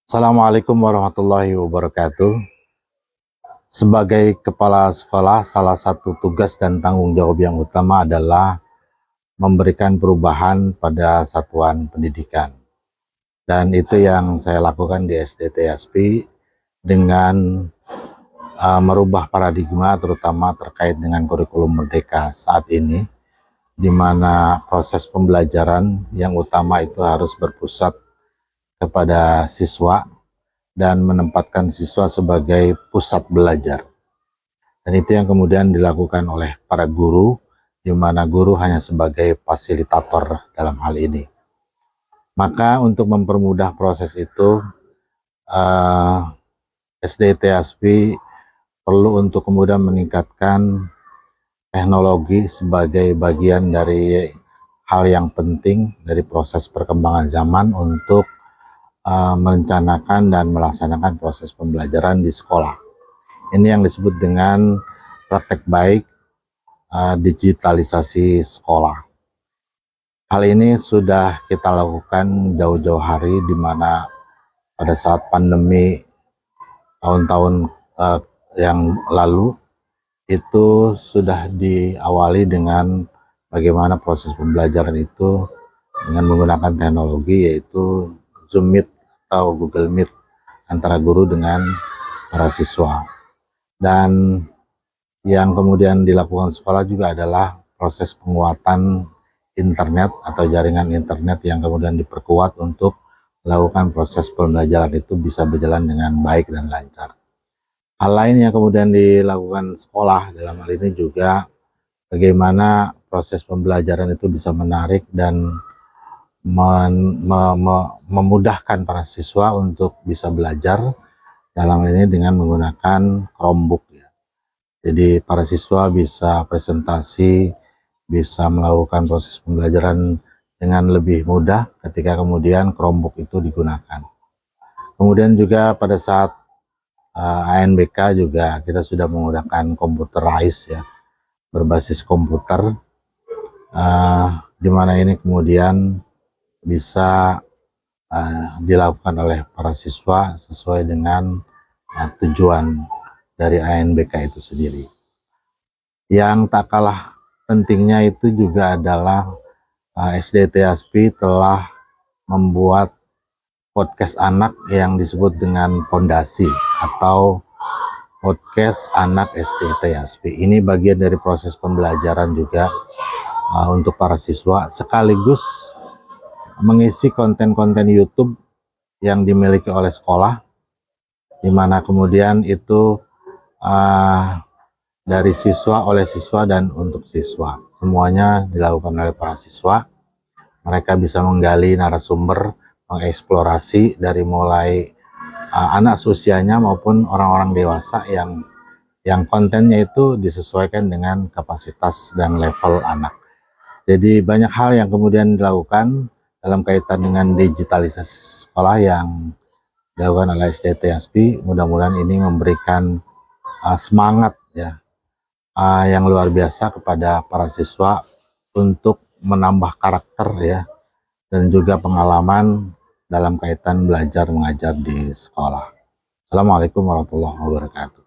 Assalamualaikum warahmatullahi wabarakatuh. Sebagai kepala sekolah, salah satu tugas dan tanggung jawab yang utama adalah memberikan perubahan pada satuan pendidikan. Dan itu yang saya lakukan di SD TSP dengan merubah paradigma terutama terkait dengan kurikulum merdeka saat ini, di mana proses pembelajaran yang utama itu harus berpusat kepada siswa dan menempatkan siswa sebagai pusat belajar. Dan itu yang kemudian dilakukan oleh para guru, di mana guru hanya sebagai fasilitator dalam hal ini. Maka untuk mempermudah proses itu, SD TSP perlu untuk kemudian meningkatkan teknologi sebagai bagian dari hal yang penting dari proses perkembangan zaman untuk merencanakan dan melaksanakan proses pembelajaran di sekolah. Ini yang disebut dengan praktek baik digitalisasi sekolah. Hal ini sudah kita lakukan jauh-jauh hari, di mana pada saat pandemi tahun-tahun yang lalu itu sudah diawali dengan bagaimana proses pembelajaran itu dengan menggunakan teknologi, yaitu Zoom Meet atau Google Meet antara guru dengan para siswa. Dan yang kemudian dilakukan sekolah juga adalah proses penguatan internet atau jaringan internet yang kemudian diperkuat untuk melakukan proses pembelajaran itu bisa berjalan dengan baik dan lancar. Hal lain yang kemudian dilakukan sekolah dalam hal ini juga bagaimana proses pembelajaran itu bisa menarik dan memudahkan para siswa untuk bisa belajar dalam hal ini dengan menggunakan Chromebook ya. Jadi para siswa bisa presentasi, bisa melakukan proses pembelajaran dengan lebih mudah ketika kemudian Chromebook itu digunakan. Kemudian juga pada saat ANBK juga kita sudah menggunakan computerized ya, berbasis komputer, di mana ini kemudian bisa dilakukan oleh para siswa sesuai dengan tujuan dari ANBK itu sendiri. Yang tak kalah pentingnya itu juga adalah SD TSP telah membuat podcast anak yang disebut dengan Pondasi atau podcast anak SD TSP. Ini bagian dari proses pembelajaran juga untuk para siswa, sekaligus mengisi konten-konten YouTube yang dimiliki oleh sekolah, di mana kemudian itu dari siswa, oleh siswa, dan untuk siswa. Semuanya dilakukan oleh para siswa. Mereka bisa menggali narasumber, mengeksplorasi dari mulai anak seusianya maupun orang-orang dewasa yang kontennya itu disesuaikan dengan kapasitas dan level anak. Jadi banyak hal yang kemudian dilakukan dalam kaitan dengan digitalisasi sekolah yang dilakukan oleh SD TSP. Mudah-mudahan ini memberikan semangat ya yang luar biasa kepada para siswa untuk menambah karakter ya, dan juga pengalaman dalam kaitan belajar mengajar di sekolah. Assalamualaikum warahmatullahi wabarakatuh.